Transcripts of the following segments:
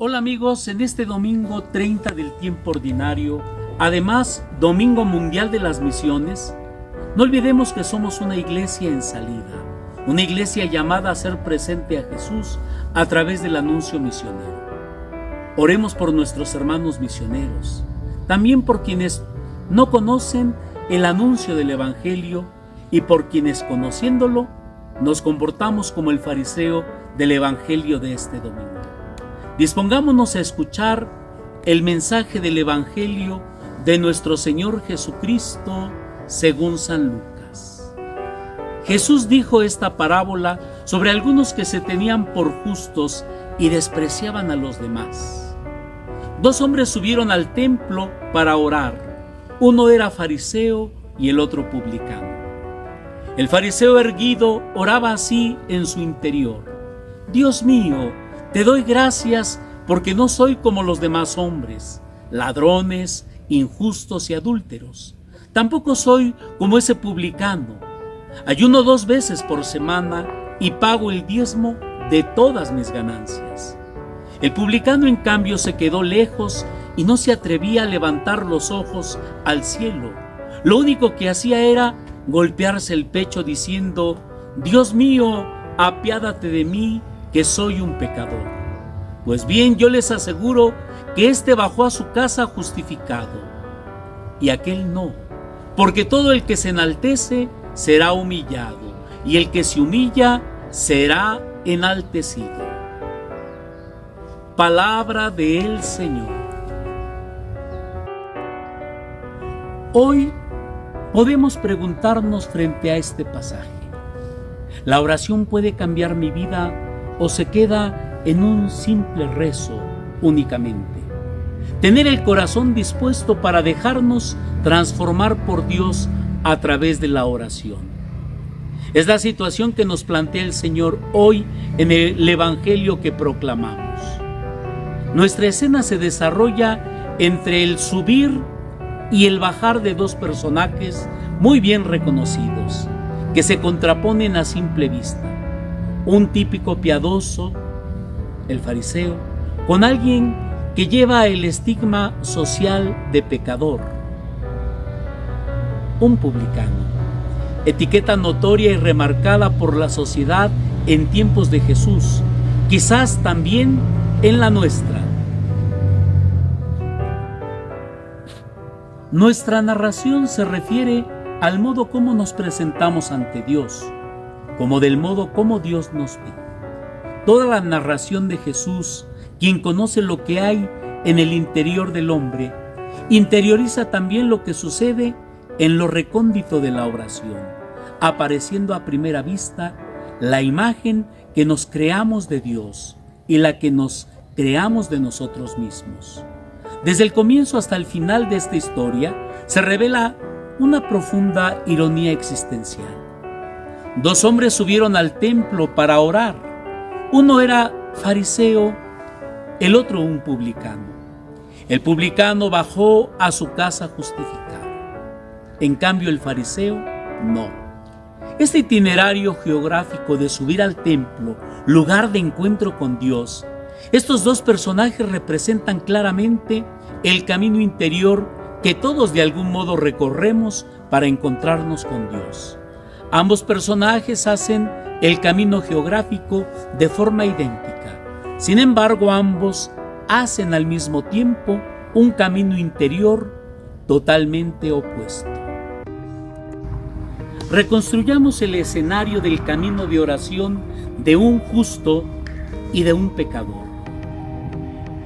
Hola amigos, en este domingo 30 del tiempo ordinario, además Domingo Mundial de las Misiones, no olvidemos que somos una iglesia en salida, una iglesia llamada a ser presente a Jesús a través del anuncio misionero. Oremos por nuestros hermanos misioneros, también por quienes no conocen el anuncio del Evangelio y por quienes, conociéndolo, nos comportamos como el fariseo del Evangelio de este domingo. Dispongámonos a escuchar el mensaje del Evangelio de nuestro Señor Jesucristo según San Lucas. Jesús dijo esta parábola sobre algunos que se tenían por justos y despreciaban a los demás. Dos hombres subieron al templo para orar. Uno era fariseo y el otro publicano. El fariseo erguido oraba así en su interior: Dios mío, te doy gracias porque no soy como los demás hombres, ladrones, injustos y adúlteros. Tampoco soy como ese publicano. Ayuno 2 veces por semana y pago el diezmo de todas mis ganancias. El publicano, en cambio, se quedó lejos y no se atrevía a levantar los ojos al cielo. Lo único que hacía era golpearse el pecho diciendo: Dios mío, apiádate de mí, que soy un pecador. Pues bien, yo les aseguro que éste bajó a su casa justificado, y aquel no, porque todo el que se enaltece será humillado, y el que se humilla será enaltecido. Palabra del Señor. Hoy podemos preguntarnos frente a este pasaje: ¿la oración puede cambiar mi vida o se queda en un simple rezo únicamente? Tener el corazón dispuesto para dejarnos transformar por Dios a través de la oración. Es la situación que nos plantea el Señor hoy en el Evangelio que proclamamos. Nuestra escena se desarrolla entre el subir y el bajar de dos personajes muy bien reconocidos, que se contraponen a simple vista. Un típico piadoso, el fariseo, con alguien que lleva el estigma social de pecador. Un publicano, etiqueta notoria y remarcada por la sociedad en tiempos de Jesús, quizás también en la nuestra. Nuestra narración se refiere al modo como nos presentamos ante Dios, como del modo como Dios nos ve. Toda la narración de Jesús, quien conoce lo que hay en el interior del hombre, interioriza también lo que sucede en lo recóndito de la oración, apareciendo a primera vista la imagen que nos creamos de Dios y la que nos creamos de nosotros mismos. Desde el comienzo hasta el final de esta historia se revela una profunda ironía existencial. Dos hombres subieron al templo para orar. Uno era fariseo, el otro un publicano. El publicano bajó a su casa justificado. En cambio, el fariseo no. Este itinerario geográfico de subir al templo, lugar de encuentro con Dios, estos dos personajes representan claramente el camino interior que todos de algún modo recorremos para encontrarnos con Dios. Ambos personajes hacen el camino geográfico de forma idéntica. Sin embargo, ambos hacen al mismo tiempo un camino interior totalmente opuesto. Reconstruyamos el escenario del camino de oración de un justo y de un pecador.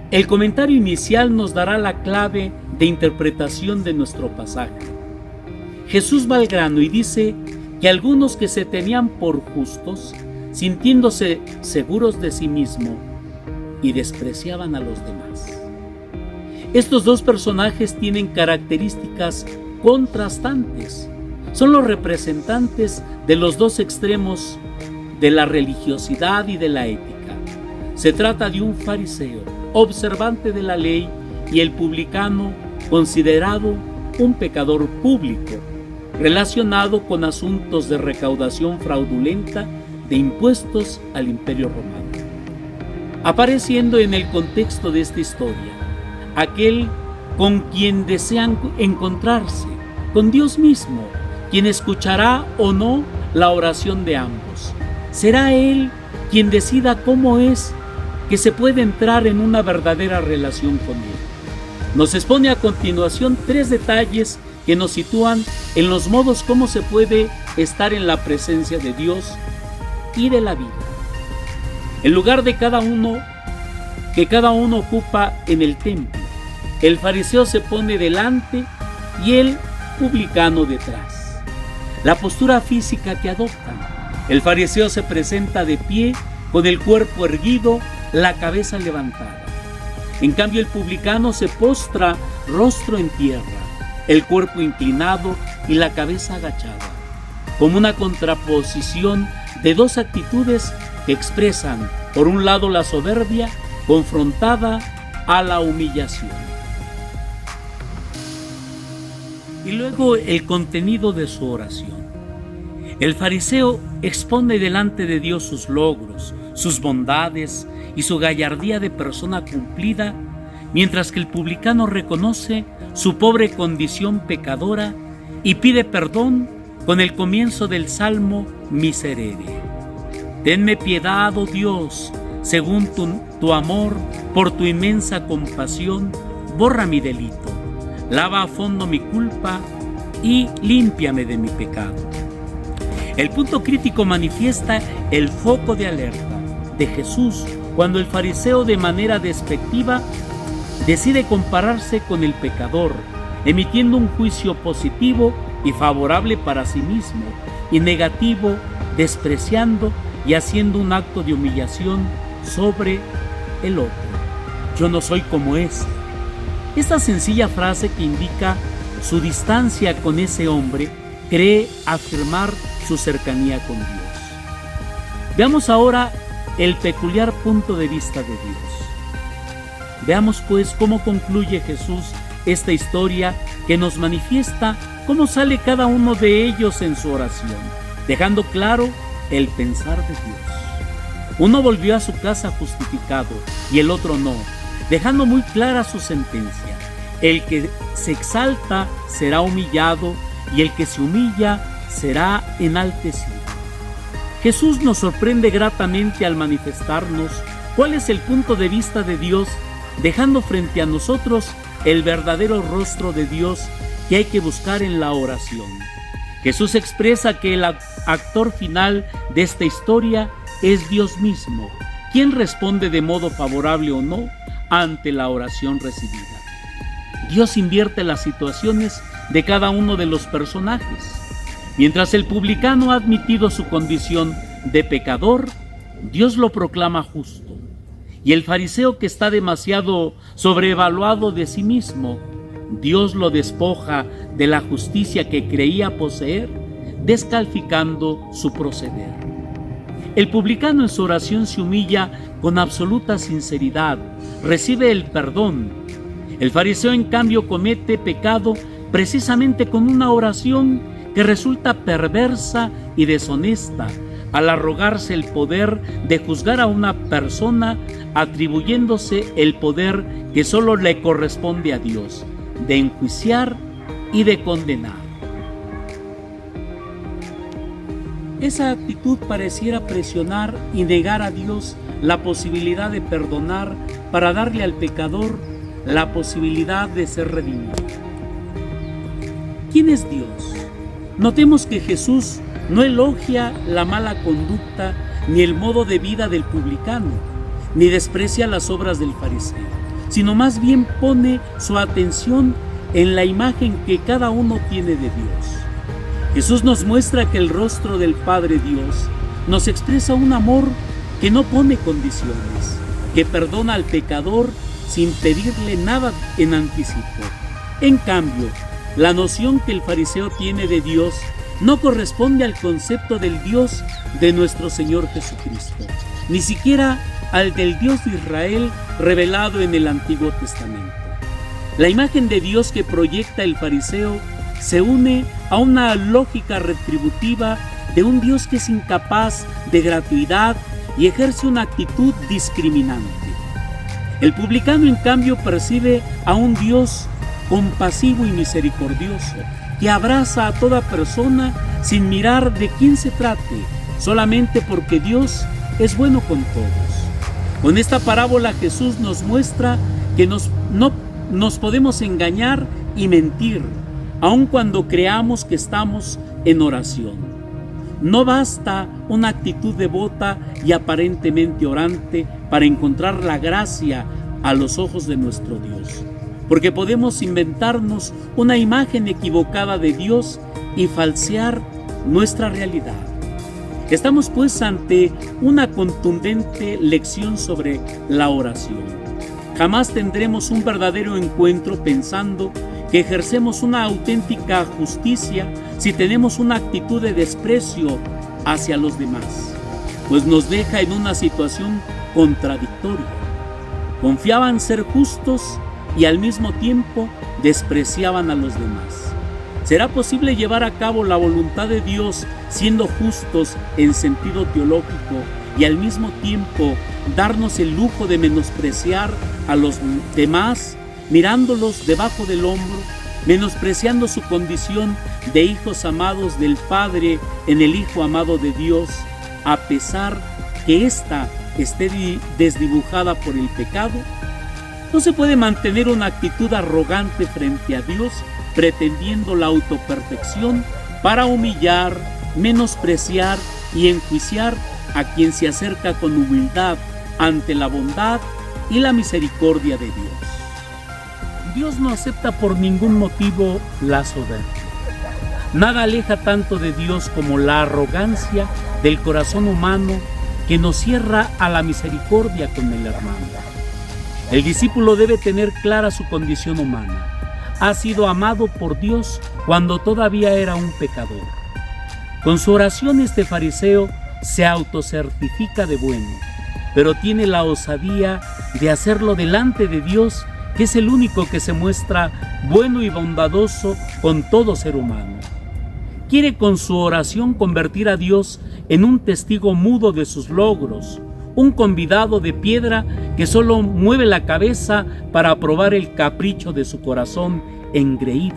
El comentario inicial nos dará la clave de interpretación de nuestro pasaje. Jesús va al grano y dice que algunos que se tenían por justos, sintiéndose seguros de sí mismos, y despreciaban a los demás. Estos dos personajes tienen características contrastantes. Son los representantes de los dos extremos de la religiosidad y de la ética. Se trata de un fariseo, observante de la ley, y el publicano, considerado un pecador público, relacionado con asuntos de recaudación fraudulenta de impuestos al Imperio Romano. apareciendo en el contexto de esta historia, aquel con quien desean encontrarse, con Dios mismo, quien escuchará o no la oración de ambos. Será Él quien decida cómo es que se puede entrar en una verdadera relación con Él. Nos expone a continuación 3 detalles que nos sitúan en los modos como se puede estar en la presencia de Dios y de la vida. El lugar de cada uno que cada uno ocupa en el templo. El fariseo se pone delante y el publicano detrás. La postura física que adoptan. El fariseo se presenta de pie, con el cuerpo erguido, la cabeza levantada. En cambio, el publicano se postra rostro en tierra, el cuerpo inclinado y la cabeza agachada, como una contraposición de 2 actitudes que expresan, por un lado, la soberbia confrontada a la humillación. Y luego el contenido de su oración. El fariseo expone delante de Dios sus logros, sus bondades y su gallardía de persona cumplida, mientras que el publicano reconoce su pobre condición pecadora y pide perdón con el comienzo del Salmo Miserere. Tenme piedad, oh Dios, según tu amor, por tu inmensa compasión, borra mi delito, lava a fondo mi culpa y límpiame de mi pecado. El punto crítico manifiesta el foco de alerta de Jesús cuando el fariseo, de manera despectiva, decide compararse con el pecador, emitiendo un juicio positivo y favorable para sí mismo, y negativo, despreciando y haciendo un acto de humillación sobre el otro. Yo no soy como este. Esta sencilla frase, que indica su distancia con ese hombre, cree afirmar su cercanía con Dios. Veamos ahora el peculiar punto de vista de Dios. Veamos pues cómo concluye Jesús esta historia, que nos manifiesta cómo sale cada uno de ellos en su oración, dejando claro el pensar de Dios. Uno volvió a su casa justificado y el otro no, dejando muy clara su sentencia. El que se exalta será humillado y el que se humilla será enaltecido. Jesús nos sorprende gratamente al manifestarnos cuál es el punto de vista de Dios, dejando frente a nosotros el verdadero rostro de Dios que hay que buscar en la oración. Jesús expresa que el actor final de esta historia es Dios mismo, quien responde de modo favorable o no ante la oración recibida. Dios invierte las situaciones de cada uno de los personajes. Mientras el publicano ha admitido su condición de pecador, Dios lo proclama justo. Y el fariseo, que está demasiado sobrevaluado de sí mismo, Dios lo despoja de la justicia que creía poseer, descalificando su proceder. El publicano en su oración se humilla con absoluta sinceridad, recibe el perdón. El fariseo, en cambio, comete pecado precisamente con una oración que resulta perversa y deshonesta, al arrogarse el poder de juzgar a una persona, atribuyéndose el poder que solo le corresponde a Dios, de enjuiciar y de condenar. Esa actitud pareciera presionar y negar a Dios la posibilidad de perdonar, para darle al pecador la posibilidad de ser redimido. ¿Quién es Dios? Notemos que Jesús no elogia la mala conducta ni el modo de vida del publicano, ni desprecia las obras del fariseo, sino más bien pone su atención en la imagen que cada uno tiene de Dios. Jesús nos muestra que el rostro del Padre Dios nos expresa un amor que no pone condiciones, que perdona al pecador sin pedirle nada en anticipo. En cambio, la noción que el fariseo tiene de Dios no corresponde al concepto del Dios de nuestro Señor Jesucristo, ni siquiera al del Dios de Israel revelado en el Antiguo Testamento. La imagen de Dios que proyecta el fariseo se une a una lógica retributiva de un Dios que es incapaz de gratuidad y ejerce una actitud discriminante. El publicano, en cambio, percibe a un Dios compasivo y misericordioso, que abraza a toda persona sin mirar de quién se trate, solamente porque Dios es bueno con todos. Con esta parábola Jesús nos muestra que no nos podemos engañar y mentir, aun cuando creamos que estamos en oración. No basta una actitud devota y aparentemente orante para encontrar la gracia a los ojos de nuestro Dios, porque podemos inventarnos una imagen equivocada de Dios y falsear nuestra realidad. Estamos pues ante una contundente lección sobre la oración. Jamás tendremos un verdadero encuentro pensando que ejercemos una auténtica justicia si tenemos una actitud de desprecio hacia los demás, pues nos deja en una situación contradictoria. Confiaban ser justos y al mismo tiempo despreciaban a los demás. ¿Será posible llevar a cabo la voluntad de Dios siendo justos en sentido teológico y al mismo tiempo darnos el lujo de menospreciar a los demás, mirándolos debajo del hombro, menospreciando su condición de hijos amados del Padre en el Hijo amado de Dios, a pesar que ésta esté desdibujada por el pecado? No se puede mantener una actitud arrogante frente a Dios, pretendiendo la autoperfección para humillar, menospreciar y enjuiciar a quien se acerca con humildad ante la bondad y la misericordia de Dios. Dios no acepta por ningún motivo la soberbia. Nada aleja tanto de Dios como la arrogancia del corazón humano que nos cierra a la misericordia con el hermano. El discípulo debe tener clara su condición humana. Ha sido amado por Dios cuando todavía era un pecador. Con su oración este fariseo se autocertifica de bueno, pero tiene la osadía de hacerlo delante de Dios, que es el único que se muestra bueno y bondadoso con todo ser humano. Quiere con su oración convertir a Dios en un testigo mudo de sus logros, un convidado de piedra que solo mueve la cabeza para aprobar el capricho de su corazón engreído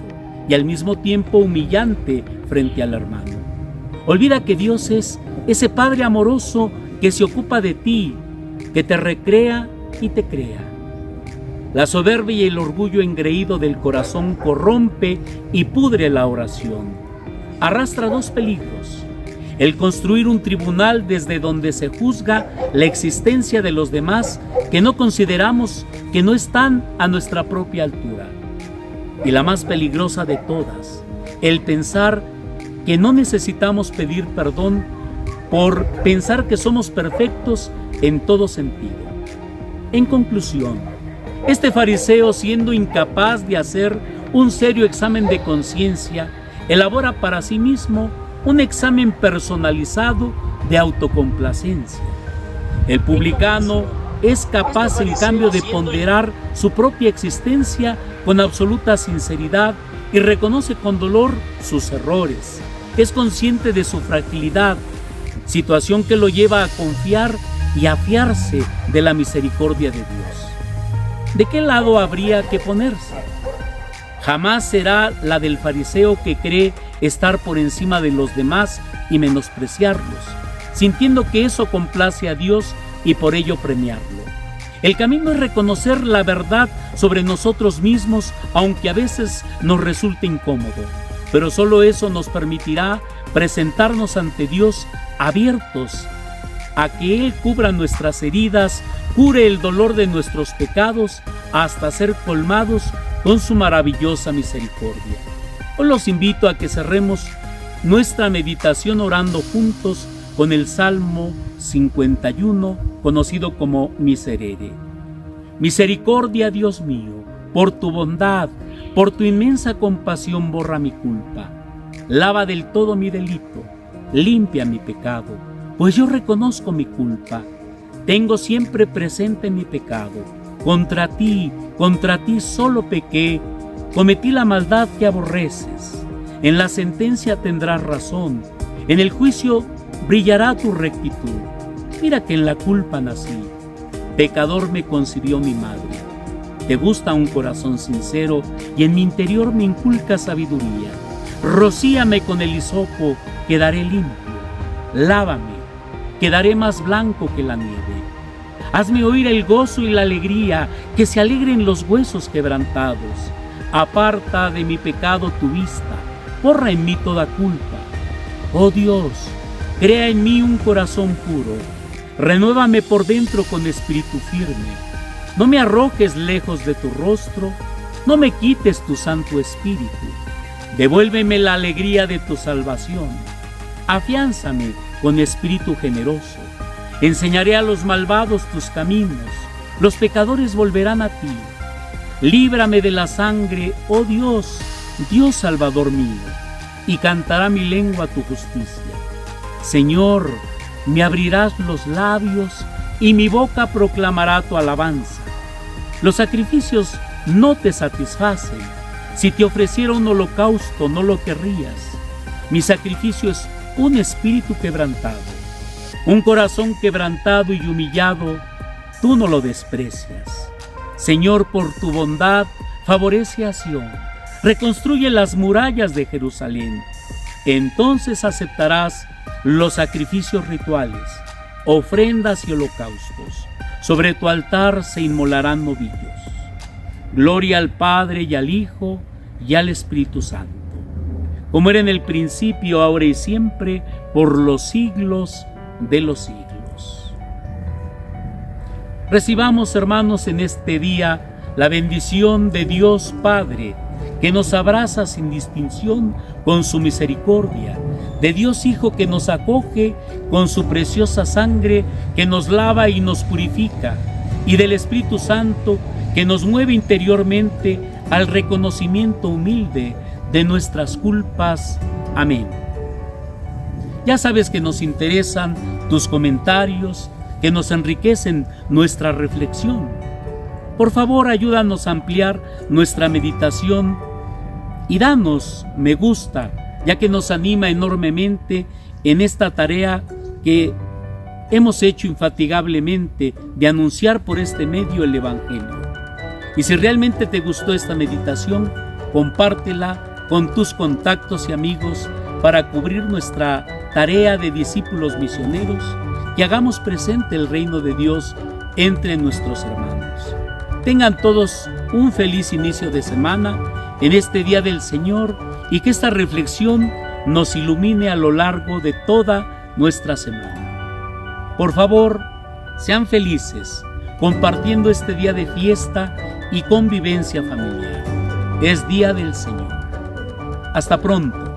y al mismo tiempo humillante frente al hermano. Olvida que Dios es ese Padre amoroso que se ocupa de ti, que te recrea y te crea. La soberbia y el orgullo engreído del corazón corrompe y pudre la oración. Arrastra dos peligros: el construir un tribunal desde donde se juzga la existencia de los demás que no consideramos que no están a nuestra propia altura, y la más peligrosa de todas, el pensar que no necesitamos pedir perdón por pensar que somos perfectos en todo sentido. En conclusión, este fariseo, siendo incapaz de hacer un serio examen de conciencia, elabora para sí mismo un examen personalizado de autocomplacencia. El publicano es capaz, en cambio, de ponderar su propia existencia con absoluta sinceridad y reconoce con dolor sus errores. Es consciente de su fragilidad, situación que lo lleva a confiar y a fiarse de la misericordia de Dios. ¿De qué lado habría que ponerse? Jamás será la del fariseo que cree estar por encima de los demás y menospreciarlos, sintiendo que eso complace a Dios y por ello premiarlo. El camino es reconocer la verdad sobre nosotros mismos, aunque a veces nos resulte incómodo, pero solo eso nos permitirá presentarnos ante Dios abiertos a que Él cubra nuestras heridas, cure el dolor de nuestros pecados, hasta ser colmados con su maravillosa misericordia. Hoy los invito a que cerremos nuestra meditación orando juntos con el Salmo 51, conocido como Miserere. Misericordia, Dios mío, por tu bondad, por tu inmensa compasión borra mi culpa. Lava del todo mi delito, limpia mi pecado, pues yo reconozco mi culpa. Tengo siempre presente mi pecado. Contra ti solo pequé, cometí la maldad que aborreces. En la sentencia tendrás razón, en el juicio brillará tu rectitud. Mira que en la culpa nací, pecador me concibió mi madre. Te gusta un corazón sincero y en mi interior me inculca sabiduría. Rocíame con el hisopo, quedaré limpio. Lávame, quedaré más blanco que la nieve. Hazme oír el gozo y la alegría, que se alegren los huesos quebrantados. Aparta de mi pecado tu vista, borra en mí toda culpa. Oh Dios, crea en mí un corazón puro, renuévame por dentro con espíritu firme. No me arrojes lejos de tu rostro, no me quites tu Santo Espíritu. Devuélveme la alegría de tu salvación. Afiánzame con espíritu generoso. Enseñaré a los malvados tus caminos, los pecadores volverán a ti. Líbrame de la sangre, oh Dios, Dios Salvador mío, y cantará mi lengua tu justicia. Señor, me abrirás los labios y mi boca proclamará tu alabanza. Los sacrificios no te satisfacen. Si te ofreciera un holocausto, no lo querrías. Mi sacrificio es un espíritu quebrantado. Un corazón quebrantado y humillado, tú no lo desprecias. Señor, por tu bondad, favorece a Sión. Reconstruye las murallas de Jerusalén. Entonces aceptarás los sacrificios rituales, ofrendas y holocaustos. Sobre tu altar se inmolarán novillos. Gloria al Padre y al Hijo y al Espíritu Santo, como era en el principio, ahora y siempre, por los siglos de los siglos. Recibamos, hermanos, en este día la bendición de Dios Padre, que nos abraza sin distinción con su misericordia, de Dios Hijo que nos acoge con su preciosa sangre que nos lava y nos purifica, y del Espíritu Santo que nos mueve interiormente al reconocimiento humilde de nuestras culpas. Amén. Ya sabes que nos interesan tus comentarios, que nos enriquecen nuestra reflexión. Por favor, ayúdanos a ampliar nuestra meditación y danos me gusta, ya que nos anima enormemente en esta tarea que hemos hecho infatigablemente de anunciar por este medio el Evangelio. Y si realmente te gustó esta meditación, compártela con tus contactos y amigos para cubrir nuestra tarea de discípulos misioneros y hagamos presente el reino de Dios entre nuestros hermanos. Tengan todos un feliz inicio de semana en este Día del Señor y que esta reflexión nos ilumine a lo largo de toda nuestra semana. Por favor, sean felices compartiendo este día de fiesta y convivencia familiar. Es Día del Señor. Hasta pronto.